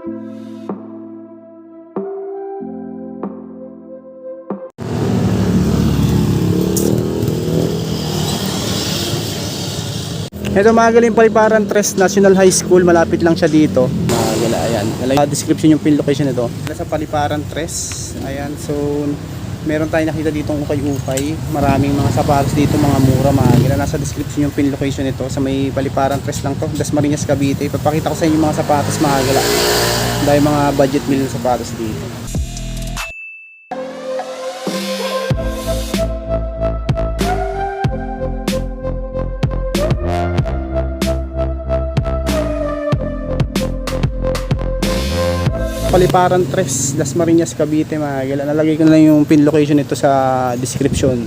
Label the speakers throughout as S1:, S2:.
S1: Ito mga galing, Paliparan Tres National High School, malapit lang siya dito. Mga gala, ayan. Sa description yung pin location nito. Nasa Paliparan Tres. Ayan, so meron tayong nakita dito ng ukay-ukay. Maraming mga sapatos dito, mga mura mga gala. Nasa description yung pin location nito. Sa may Paliparan Tres lang to, Dasmariñas, Cavite. Ipapakita ko sa inyo yung mga sapatos mga gala. Dahil mga budget meal ng sapatos dito. Paliparan Tres, Dasmariñas, Cavite mga gala. Nalagay ko na lang yung pin location nito sa description.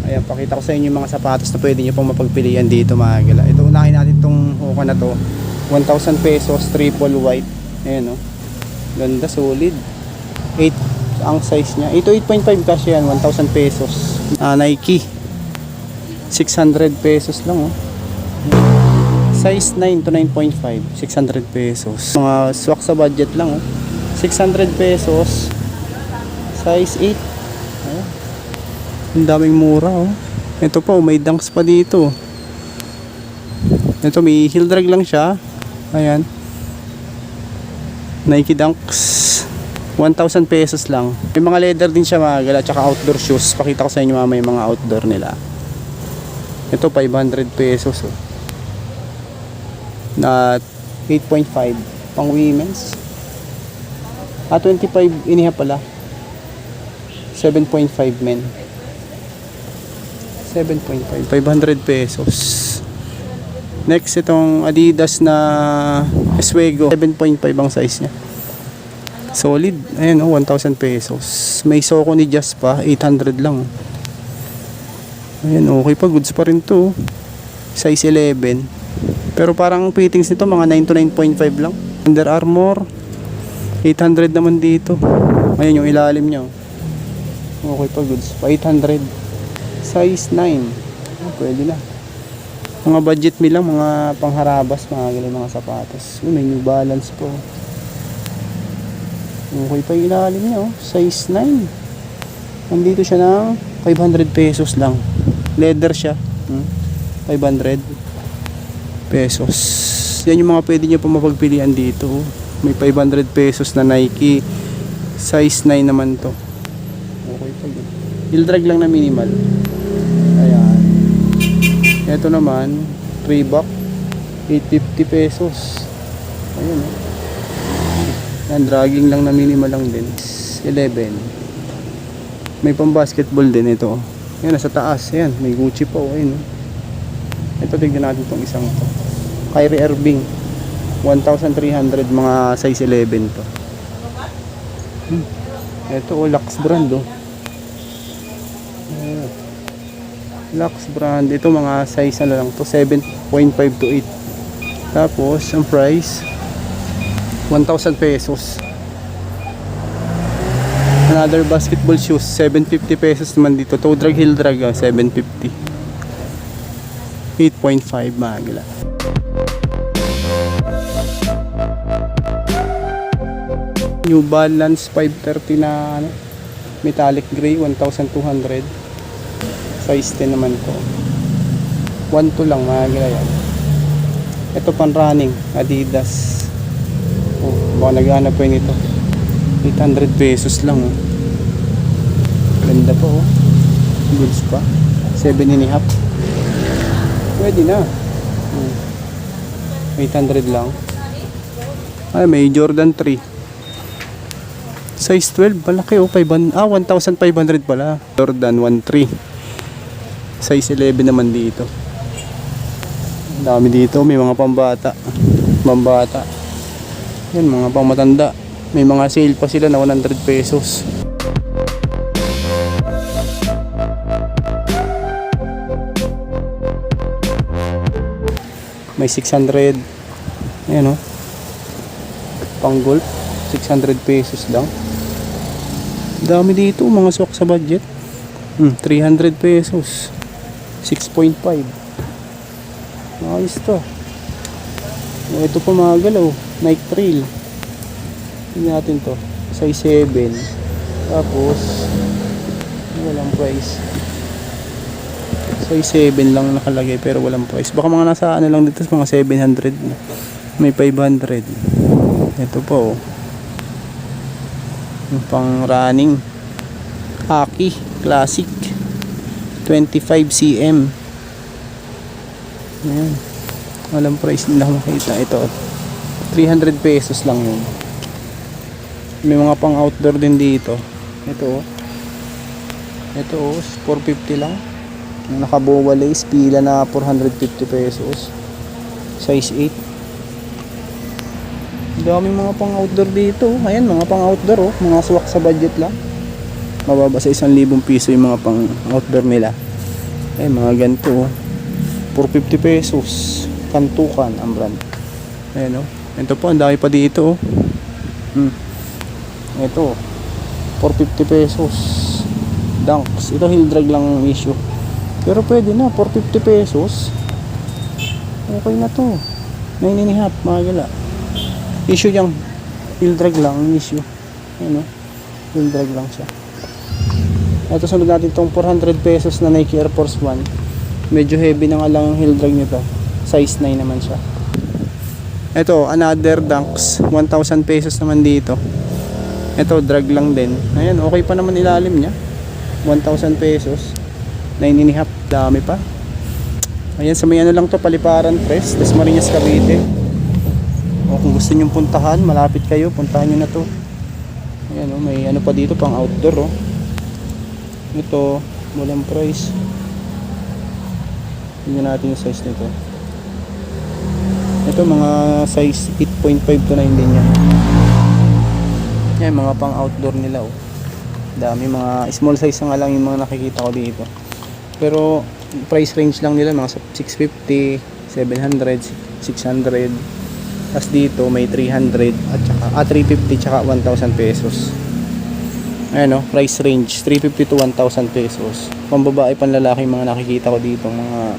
S1: Ayan, pakita ko sa inyo yung mga sapatos na pwede nyo pong mapagpilian dito mga gala. Ito, unahin natin itong hoka na to. 1,000 pesos, triple white. Ayan o, ganda, solid. 8 ang size nya. Ito 8.5 kasi yan, 1,000 pesos. Nike, 600 pesos lang o. Size 9 to 9.5, 600 pesos. Mga swak sa budget lang oh. 600 pesos. Size 8. Oh. Ang daming mura oh. Ito pa oh, may dunks pa dito. Ito may heel drag lang siya. Ayan. Nike Dunks. 1,000 pesos lang. May mga leather din siya mga gala, tsaka outdoor shoes. Pakita ko sa inyo mamaya yung mga outdoor nila. Ito 500 pesos oh. Na 8.5 pang women's. 25 iniha pala. 7.5 men. 7.5, 500 pesos. Next itong Adidas na Oswego, 7.5 ang size nya. Solid. Ayan oh, 1,000 pesos. May soko ni Just pa, 800 lang. Ayan, okay pa, goods pa rin to. Size 11. Pero parang fittings nito mga 9 to 9.5 lang. Under Armour 800 naman dito. Ayan yung ilalim nya. Okay pa, goods pa, 800. Size 9. Pwede na. Mga budget meal lang, mga pangharabas, mga ganyan mga sapatos. May New Balance po. Okay pa yung ilalim nya. Size 9. Nandito siya ng 500 pesos lang. Leather siya. 500 pesos. Yan yung mga pwede nyo pa mapagpilian dito. May 500 pesos na Nike. Size 9 naman to. Okay pa yun. Heel drag lang na minimal. Ayan. Ito naman, Reebok. 850 pesos. Ayan o. Yan, dragging lang na minimal lang din. 11. May pang basketball din ito. Yan, nasa taas. Ayan, may Gucci po. Ayan o. Ito, tignan natin itong isang to. Kyrie Irving 1,300, mga size 11 to. Ito oh, Lux brand oh. Lux brand. Ito mga size na lang to, 7.5 to 8. Tapos ang price 1,000 pesos. Another basketball shoes 750 pesos naman dito. Toe drag, heel drag 750. 8.5 mga gala. New Balance 530 na ano, metallic gray, 1,200. Size 10 naman to. 1.2 lang mga gala yan. Ito pang running Adidas. Oh, baka naghahanap po nito. 800 pesos lang oh. Ganda po oh. Goods pa. 7.5. Pwede na. 800 lang. Ay, may Jordan 3. Size 12, malaki oh. 1,500 pala. Jordan 1.3. Size 11 naman dito. Ang dami dito. May mga pambata. Pambata. Yan, mga pangmatanda. May mga sale pa sila na 100 pesos. May 600. Ayan o. Pang golf. 600 pesos lang. Dami dito. Mga swak sa budget. 300 pesos. 6.5. Ayos to. Ito pa mga galaw. Nike Trail. Tingnan natin to. Size 7. Tapos, walang price. Size 7 lang nakalagay pero walang price. Baka mga nasa ano lang dito, mga 700. May 500. Ito po. Yung pang running. Aki Classic. 25 cm. Ayan. Walang price nila makita. Ito. 300 pesos lang yun. May mga pang outdoor din dito. Ito. Ito 450 lang. Nakabuwa lace, pila na 450 pesos. Size 8. Daming mga pang outdoor dito. Ayan, mga pang outdoor mga swak sa budget lang. Mababa sa 1,000 piso yung mga pang outdoor nila. Ayan, mga ganito 450 pesos. Kantukan ang brand. Ayan ito po, ang dami pa dito Ito 450 pesos. Dunks. Ito heel drag lang ang issue. Pero pwede na, 450 pesos. Okay na to. 9.5, mga gala. Issue yung heel drag lang ang issue. Ayan heel drag lang siya. Ito sunod natin itong 400 pesos na Nike Air Force 1. Medyo heavy na nga lang yung heel drag nito. Size 9 naman siya. Ito, another Dunks. 1,000 pesos naman dito. Ito, drag lang din. Ayan, okay pa naman ilalim niya. 1,000 pesos. 9.5, dami pa. Ayan, sa may ano lang to, Paliparan Press, Dasmariñas, Cavite. O kung gusto nyo puntahan, malapit kayo, puntahan nyo na to. Ayan may ano pa dito, pang outdoor Ito, walang price. Tingnan natin yung size nito. Ito, mga size 8.5 to 9 din yan. Yan, mga pang outdoor nila dami, mga small size nga lang yung mga nakikita ko dito. Pero price range lang nila mga 650, 700, 600. Tapos dito may 300 at saka 350 tsaka 1,000 pesos. Ayan price range 350 to 1,000 pesos. Pambabae, panlalaki mga nakikita ko dito, mga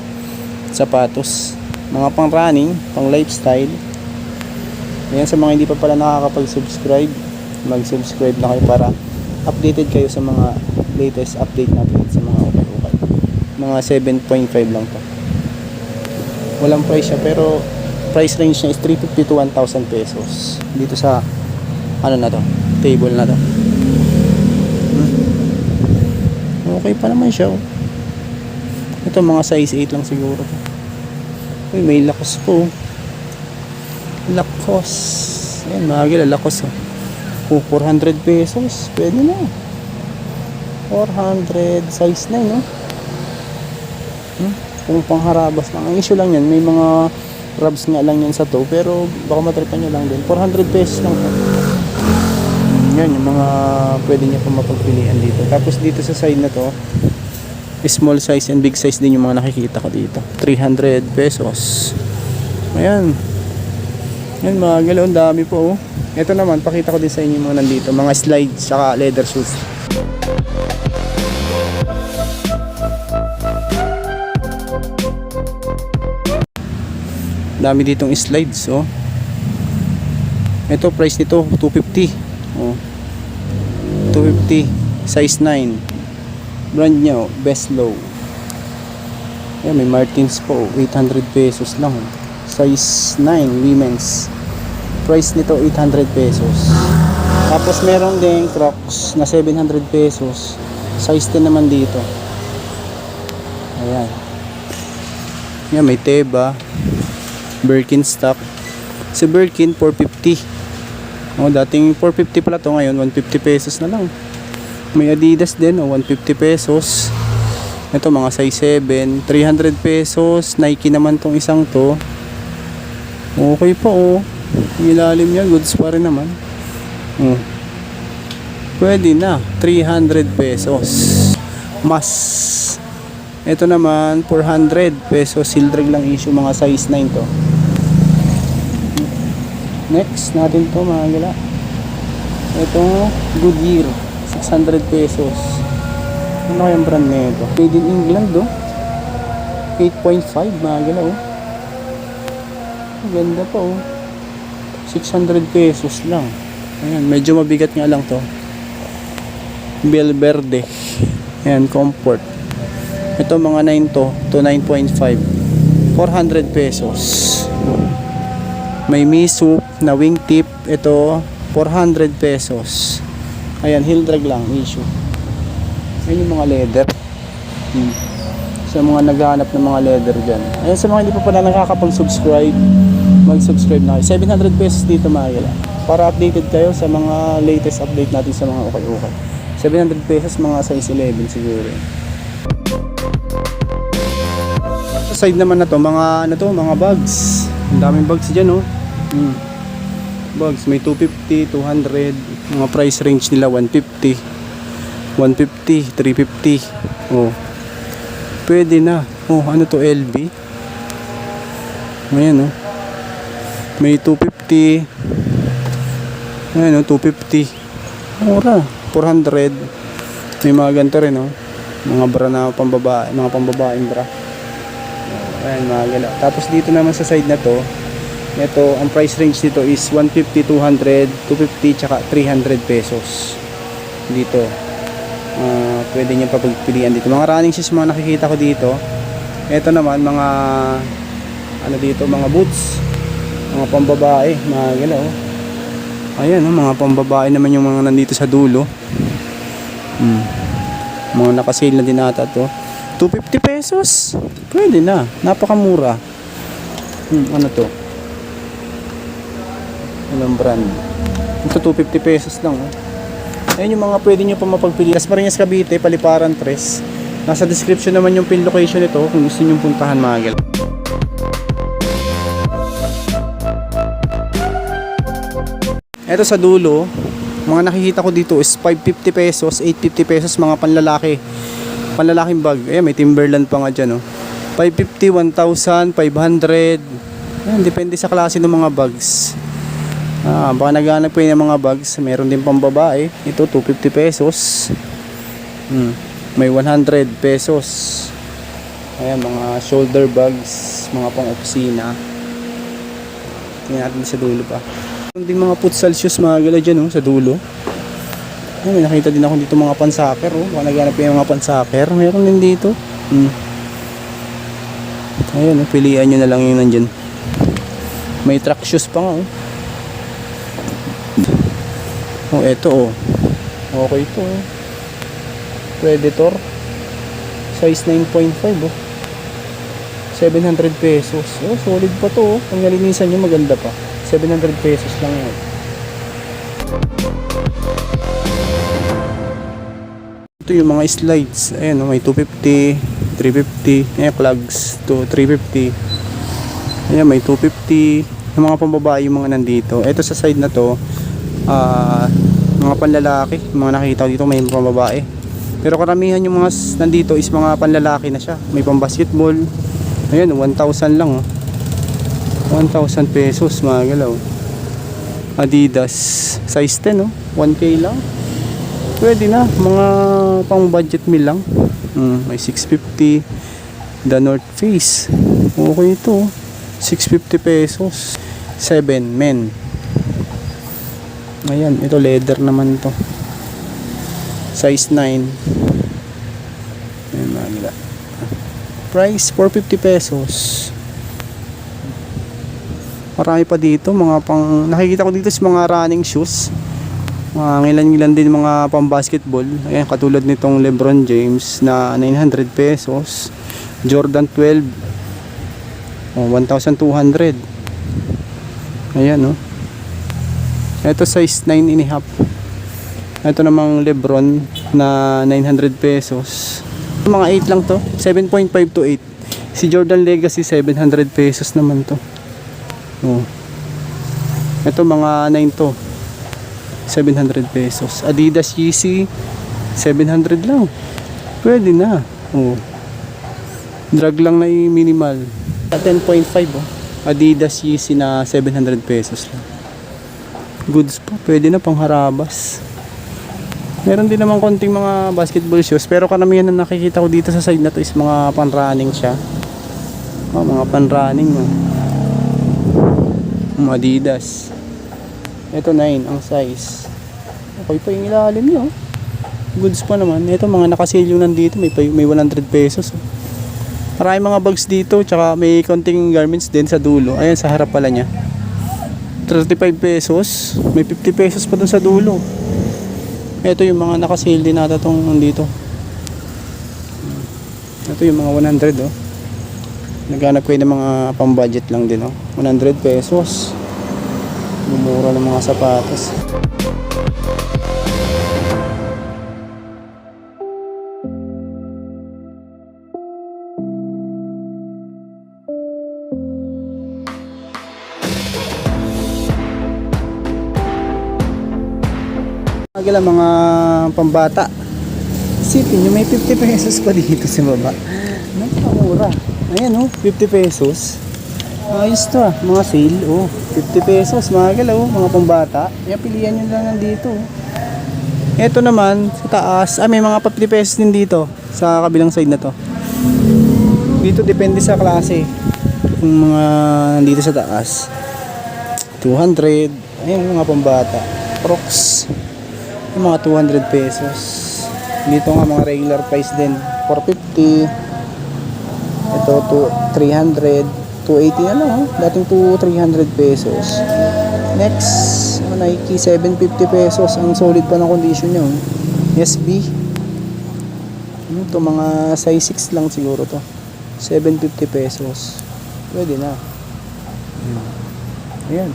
S1: sapatos, mga pang running, pang lifestyle. Ayan, sa mga hindi pa pala nakakapag-subscribe, mag-subscribe na kayo para updated kayo sa mga latest update natin sa mga ukay. Mga 7.5 lang to. Walang price siya pero price range niya is 350 to 1,000 pesos. Dito sa ano na to, table na to. Okay pa naman siya Ito mga size 8 lang siguro to. Uy, may Lacoste po. Lacoste. Ayan, mga gila Lacoste 400 pesos. Pwede na. 400 size 9 kung pangharabas lang. Ang issue lang yan, may mga rubs nga lang yan sa to, pero baka matripan nyo lang din. 400 pesos lang po. Yan, yung mga pwede nyo pa mapagpilian dito. Tapos dito sa side na to, small size and big size din yung mga nakikita ko dito. 300 pesos. Ayan. Yan, mga galon, dami po Ito naman, pakita ko din sa inyo yung mga nandito, mga slides saka leather shoes. Dami ditong slides Ito price nito 250. 250 size 9. Brand niya Best Low. Ayan, may Martins po 800 pesos lang. Size 9 women's. Price nito 800 pesos. Tapos meron ding Crocs na 700 pesos. Size 10 naman dito. Ayan. Ayan, may Teba, Birkenstock. Si Birkin 450. Dating 450 pala to, ngayon 150 pesos na lang. May Adidas din 150 pesos. Ito mga size 7, 300 pesos. Nike naman tong isang to. Okay po ilalim niya, goods pa rin naman. Pwede na 300 pesos. Mas ito naman 400 pesos. Sildrag lang issue, mga size 9 to. Next natin to, mga gala. Ito Goodyear 600 pesos. Ano kayang brand na ito? Made in England 8.5, mga gala Ganda pa 600 pesos lang. Ayan, medyo mabigat nga lang to. Belverde. Ayan, comfort. Ito mga 9 to 9.5. 400 pesos. May Misu na wingtip. Ito, 400 pesos. Ayan, heel drag lang, issue. Ayan yung mga leather. Sa mga naghahanap ng mga leather dyan. Ayan, sa mga hindi pa pala nakakapag-subscribe, mag-subscribe na kayo. 700 pesos dito mga gala. Para updated kayo sa mga latest update natin sa mga ukay-ukay. 700 pesos mga size 11 siguro. Sa side naman na to, mga bags. Ang daming bags dyan, oh. Bags, may 250, 200. Mga price range nila 150, 150, 350. Oh. Pwede na. Oh, ano to, LV? Ayan, oh. May 250. Ayan, oh, 250. Mura. 400. May mga ganito rin, oh. Mga bra na pambabae, mga pambabaeng bra. Ayan, mga gala. Tapos dito naman sa side na to, ito, ang price range dito is 150, 200, 250, tsaka 300 pesos. Dito. Pwede nyo papagpilian dito. Mga running shoes mga nakikita ko dito. Ito naman, mga ano dito, mga boots. Mga pambabae, mga gala, oh. Ayan, oh, mga pambabae naman yung mga nandito sa dulo. Mga nakasale na din ata to. 250 pesos. Pwede na. Napakamura. Ano to? Anong brand? Ito 250 pesos lang, oh. Ayan yung mga pwede nyo pa mapagpili. Dasmariñas Cavite, Paliparan 3. Nasa description naman yung pin location nito kung gusto nyo puntahan mga gala. Ito sa dulo, mga nakikita ko dito is 550 pesos, 850 pesos mga panlalaki. Panlalaking bag. Ayan, may Timberland pa nga dyan, oh. 550, 1,000, 500. Ayan, depende sa klase ng mga bags. Baka naghanap po yung mga bags. Meron din pang babae. Ito, 250 pesos. May 100 pesos. Ayan, mga shoulder bags, mga pang opisina. Tingnan natin sa dulo pa. Meron din mga futsal shoes mga gala dyan, oh, sa dulo. Ay, may nakita din ako dito mga pan-soccer, oh. Baka naghanap yung mga pan-soccer. Meron din dito. Ayan, oh, pilihan nyo na lang yung nandyan. May track shoes pa nga, oh. Oh, eto, oh. Okay ito, oh. Predator. Size 9.5, oh. 700 pesos. Oh, solid pa to, oh. Pag nalinisan nyo, maganda pa. 700 pesos lang yun. Ito yung mga slides. Ayan, may 250, 350. Ayan, clogs to 350. Ayan, may 250. Yung mga pambabae yung mga nandito. Ito sa side na to, mga panlalaki. Mga nakikita dito may pambabae. Pero karamihan yung mga nandito is mga panlalaki na siya. May pambasketball. Ayan, 1,000 lang, oh. 1,000 pesos mga galaw. Adidas size 10, oh. 1K lang. Pwede na, mga pang budget meal lang. May 650. The North Face. Okay ito, 650 pesos. 7 men. Ayan, ito leather naman to. Size 9. Ayan mga gila. Price 450 pesos. Marami pa dito, mga pang nakikita ko dito is mga running shoes. Mga ngilan-ngilan din mga pang basketball. Ayan, katulad nitong LeBron James na 900 pesos. Jordan 12. 1,200. Ayan, oh. Ito size 9.5. Ito namang LeBron na 900 pesos. Mga 8 lang to. 7.5 to 8. Si Jordan Legacy 700 pesos naman to. Oh. Ito mga 9 to. 700 pesos. Adidas Yeezy 700 lang. Pwede na. Oh. Drag lang na minimal. 10.5, oh. Adidas Yeezy na 700 pesos lang. Goods pa. Pwede na pang harabas. Meron din naman konting mga basketball shoes, pero karamihan na nakikita ko dito sa side na to is mga pan-running siya. Oh, mga pan-running, oh. Adidas. Ito 9 ang size. Okay pa yung ilalim niya, oh. Goods pa naman. Ito mga nakasil yung nandito, may 100 pesos. Oh. Maraming mga bags dito, tsaka may konting garments din sa dulo. Ayan, sa harap pala niya. 35 pesos. May 50 pesos pa dun sa dulo. Ito yung mga nakasil din nata tong nandito. Ito yung mga 100, oh. Naghanap ko ng mga pang-budget lang din, oh. 100 pesos. Mumura ng mga sapatos. Agala mga pambata. Isipin nyo, may 50 pesos pa dito sa baba. Napakamura. Ayan, oh, 50 pesos. Ayos to, ah. Mga sale, oh. 50 pesos, mga galaw, mga pambata. Kaya pilihan nyo lang nandito, oh. Ito naman, sa taas, may mga 50 pesos din dito, sa kabilang side na to. Dito, depende sa klase. Yung mga nandito sa taas. 200, ayun, mga pambata. Crocs, yung mga 200 pesos. Dito nga, mga regular price din. 450. Ito, 300. 280 na lang, oh. Dating 300 pesos. Next, Nike, 750 pesos. Ang solid pa ng condition niya, oh. SB. Ito, mga size 6 lang siguro to. 750 pesos. Pwede na. Ayan.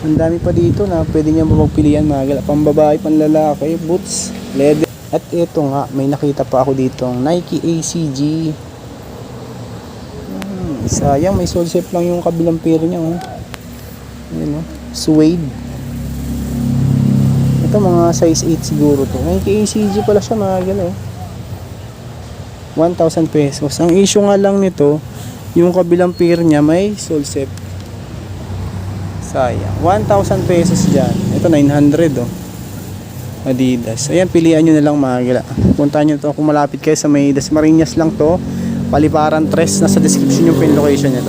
S1: Ang dami pa dito na pwede niya magpilian, mga pang babae, pang lalaki, boots, leather. At ito nga, may nakita pa ako dito, Nike ACG. Sayang, may sole shape lang yung kabilang pair niya, oh. Ayan, oh. Suede. Ito mga size 8 siguro to. Nike ACG pala siya, mga gano'n, oh. 1,000 pesos. Ang issue nga lang nito, yung kabilang pair niya may sole shape. Sayang. 1,000 pesos dyan. Ito 900, oh. Adidas. Ayan, pilihan nyo na lang, mga gala. Puntahan nyo to kung malapit kayo sa may Dasmariñas lang to. Paliparan 3, nasa description yung pin location nito.